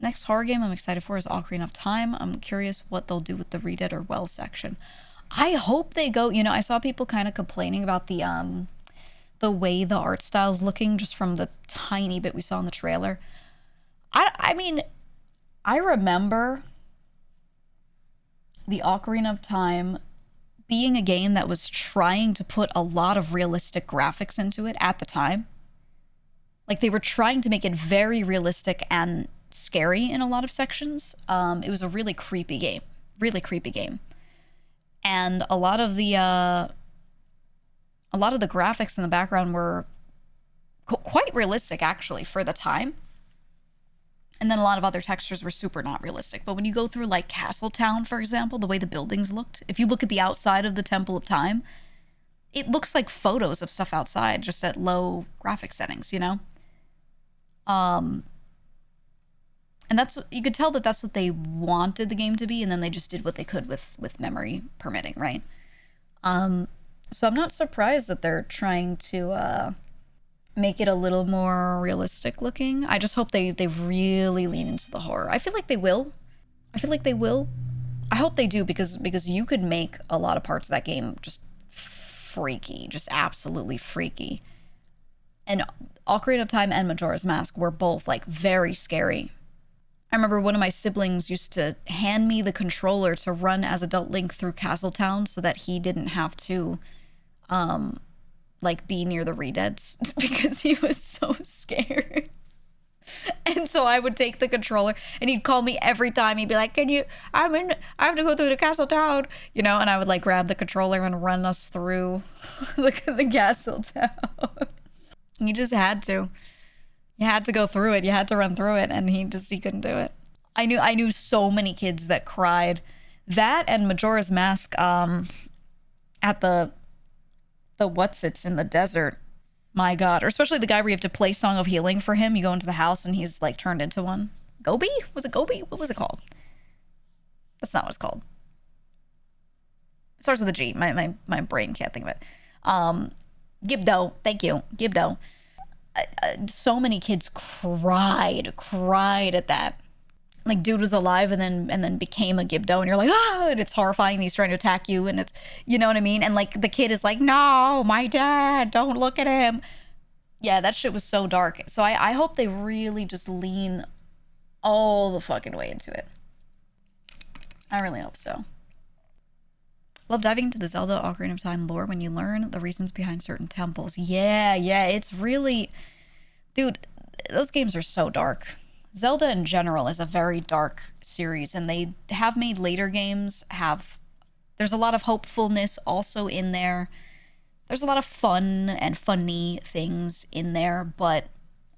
Next horror game I'm excited for is Ocarina of Time. I'm curious what they'll do with the Read It or Well section. I hope they go, I saw people kind of complaining about the way the art style's looking just from the tiny bit we saw in the trailer. I mean, I remember the Ocarina of Time being a game that was trying to put a lot of realistic graphics into it at the time. Like, they were trying to make it very realistic and scary in a lot of sections. It was a really creepy game. Really creepy game. And a lot of the graphics in the background were quite realistic, actually, for the time. And then a lot of other textures were super not realistic. But when you go through, like, Castle Town, for example, the way the buildings looked, if you look at the outside of the Temple of Time, it looks like photos of stuff outside, just at low graphic settings, And you could tell that that's what they wanted the game to be, and then they just did what they could with memory permitting, right? So I'm not surprised that they're trying to make it a little more realistic looking. I just hope they really lean into the horror. I feel like they will. I hope they do, because you could make a lot of parts of that game just freaky, just absolutely freaky. And Ocarina of Time and Majora's Mask were both, like, very scary. I remember one of my siblings used to hand me the controller to run as Adult Link through Castletown so that he didn't have to, like, be near the Redeads because he was so scared. And so I would take the controller and he'd call me every time. He'd be like, I have to go through the Castletown, and I would, like, grab the controller and run us through the Castletown. You just had to. You had to go through it. You had to run through it, and he couldn't do it. I knew so many kids that cried. That and Majora's Mask at the what's-its in the desert. My God. Or especially the guy where you have to play Song of Healing for him. You go into the house and he's, like, turned into one. Gobi? Was it Gobi? What was it called? That's not what it's called. It starts with a G. My brain can't think of it. Gibdo. Thank you. Gibdo. So many kids cried at that. Like, dude was alive and then became a Gibdo, and you're like, and it's horrifying, and he's trying to attack you, and it's, you know what I mean? And, like, the kid is like, no, my dad, don't look at him. Yeah, that shit was so dark. So I hope they really just lean all the fucking way into it. I really hope so. Love diving into the Zelda Ocarina of Time lore when you learn the reasons behind certain temples. Yeah, it's really... Dude, those games are so dark. Zelda in general is a very dark series, and they have made later games have... There's a lot of hopefulness also in there. There's a lot of fun and funny things in there, but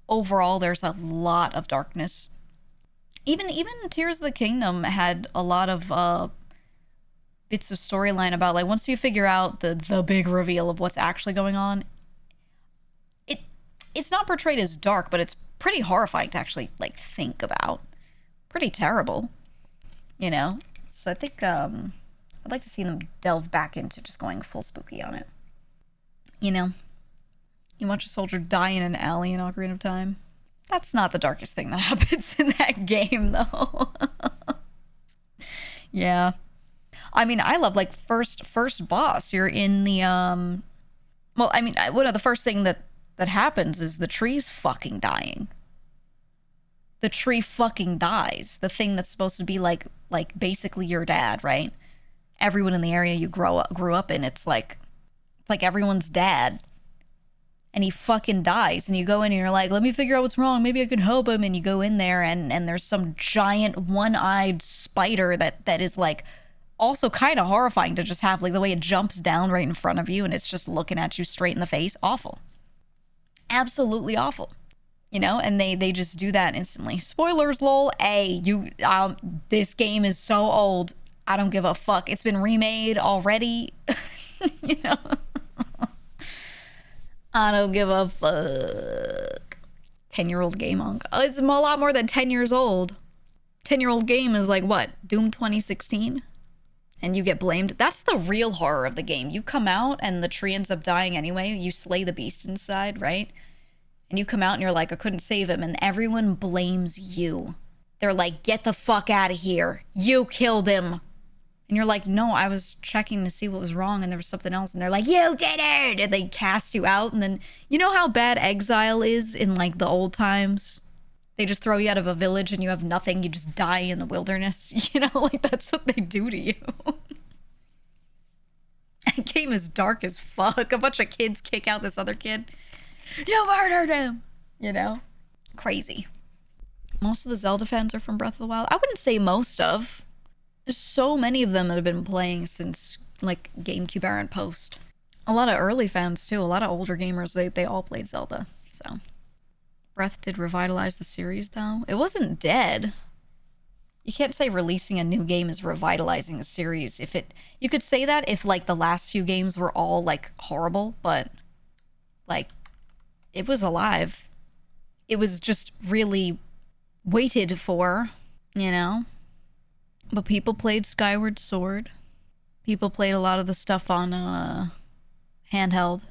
overall there's a lot of darkness. Even Tears of the Kingdom had a lot of bits of storyline about, like, once you figure out the big reveal of what's actually going on, it's not portrayed as dark, but it's pretty horrifying to actually, like, think about. Pretty terrible, So I think I'd like to see them delve back into just going full spooky on it. You watch a soldier die in an alley in Ocarina of Time. That's not the darkest thing that happens in that game, though. Yeah. I mean, I love, like, first boss. You're in the, well, I mean, one of the first thing that happens is the tree's fucking dying. The tree fucking dies. The thing that's supposed to be, like basically your dad, right? Everyone in the area you grew up in, it's like everyone's dad. And he fucking dies. And you go in and you're like, let me figure out what's wrong. Maybe I could help him. And you go in there and there's some giant one-eyed spider that is, like, also kind of horrifying to just have, like, the way it jumps down right in front of you and it's just looking at you straight in the face. Awful. Absolutely awful. And they just do that instantly. Spoilers, lol. This game is so old. I don't give a fuck. It's been remade already. I don't give a fuck. 10-year-old game on. It's a lot more than 10 years old. 10-year-old game is like, what? Doom 2016? And you get blamed. That's the real horror of the game. You come out and the tree ends up dying anyway. You slay the beast inside, right? And you come out and you're like, I couldn't save him. And everyone blames you. they're like, get the fuck out of here. You killed him. And you're like, no, I was checking to see what was wrong and there was something else. And they're like, you did it! And they cast you out. And then, you know how bad exile is in like the old times? They just throw you out of a village and you have nothing. You just die in the wilderness. You know, like that's what they do to you. That game is dark as fuck. A bunch of kids kick out this other kid. You murdered him! You know? Crazy. Most of the Zelda fans are from Breath of the Wild. I wouldn't say most of. There's so many of them that have been playing since, like, GameCube era and post. A lot of early fans, too. A lot of older gamers, they all played Zelda, so. Breath did revitalize the series, though. It wasn't dead. You can't say releasing a new game is revitalizing a series. If it... You could say that if, like, the last few games were all, like, horrible, but, like, it was alive. It was just really waited for, you know? But people played Skyward Sword. People played a lot of the stuff on handheld.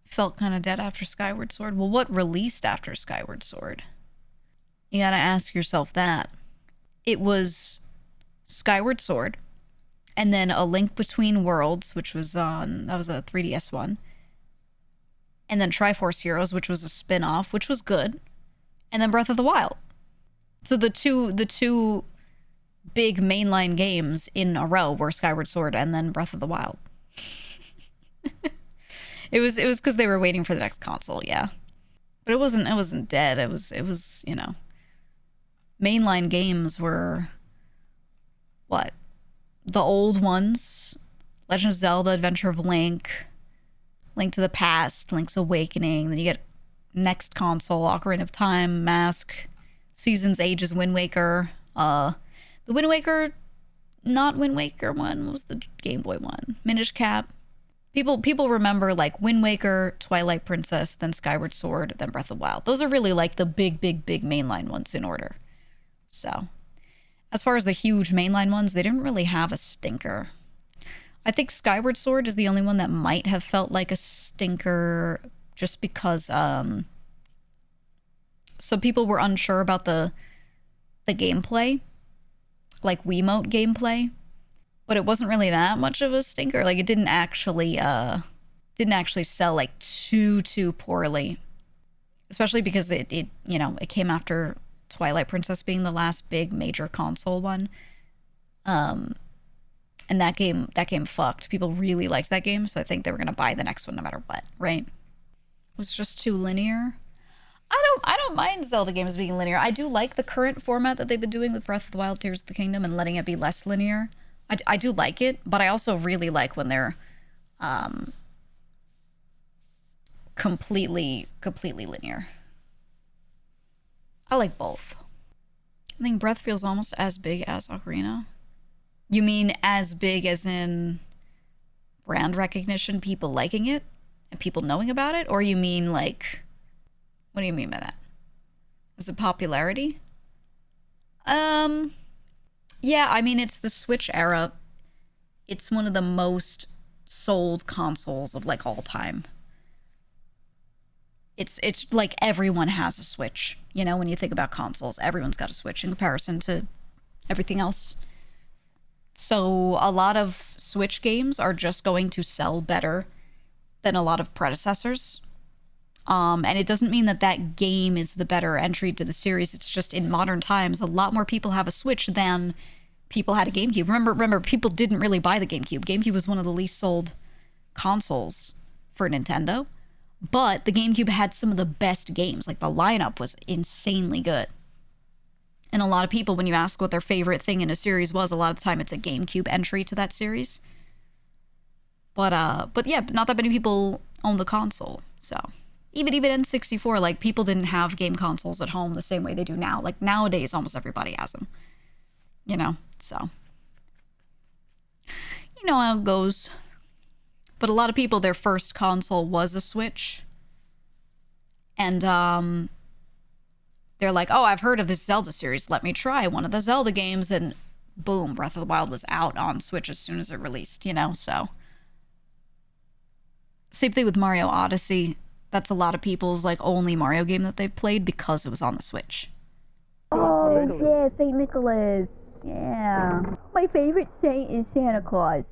Felt kind of dead after Skyward Sword. Well, what released after Skyward Sword? You gotta ask yourself that. It was Skyward Sword, and then A Link Between Worlds, which was on... That was a 3DS one. And then Triforce Heroes, which was a spin-off, which was good. And then Breath of the Wild. So the two big mainline games in a row were Skyward Sword and then Breath of the Wild. It was because they were waiting for the next console, yeah. But it wasn't dead. It was, you know. Mainline games were what? The old ones. Legend of Zelda, Adventure of Link, Link to the Past, Link's Awakening, then you get next console, Ocarina of Time, Mask, Seasons, Ages, Wind Waker, the Wind Waker, not Wind Waker one, what was the Game Boy one? Minish Cap. People remember like Wind Waker, Twilight Princess, then Skyward Sword, then Breath of the Wild. Those are really like the big mainline ones in order. So, as far as the huge mainline ones, they didn't really have a stinker. I think Skyward Sword is the only one that might have felt like a stinker just because some people were unsure about the gameplay. Like Wiimote gameplay, but it wasn't really that much of a stinker. Like it didn't actually sell like too poorly, especially because it you know, it came after Twilight Princess being the last big major console one, and that game fucked. People really liked that game, so I think they were gonna buy the next one no matter what, right? It was just too linear. I don't mind Zelda games being linear. I do like the current format that they've been doing with Breath of the Wild, Tears of the Kingdom, and letting it be less linear. I do like it, but I also really like when they're completely linear. I like both. I think Breath feels almost as big as Ocarina. You mean as big as in brand recognition, people liking it, and people knowing about it? Or you mean like... What do you mean by that? Is it popularity? Yeah, I mean, it's the Switch era. It's one of the most sold consoles of, like, all time. It's like everyone has a Switch. You know, when you think about consoles, everyone's got a Switch in comparison to everything else. So a lot of Switch games are just going to sell better than a lot of predecessors. And it doesn't mean that game is the better entry to the series. It's just in modern times, a lot more people have a Switch than people had a GameCube. Remember, people didn't really buy the GameCube. GameCube was one of the least sold consoles for Nintendo. But the GameCube had some of the best games. Like, the lineup was insanely good. And a lot of people, when you ask what their favorite thing in a series was, a lot of the time it's a GameCube entry to that series. But yeah, not that many people own the console, so... Even N64, like, people didn't have game consoles at home the same way they do now. Like, nowadays, almost everybody has them. You know, so. You know how it goes. But a lot of people, their first console was a Switch. And, they're like, oh, I've heard of this Zelda series. Let me try one of the Zelda games. And boom, Breath of the Wild was out on Switch as soon as it released, you know, so. Same thing with Mario Odyssey. That's a lot of people's, like, only Mario game that they've played because it was on the Switch. Oh, Yeah, St. Nicholas. Yeah. My favorite saint is Santa Claus.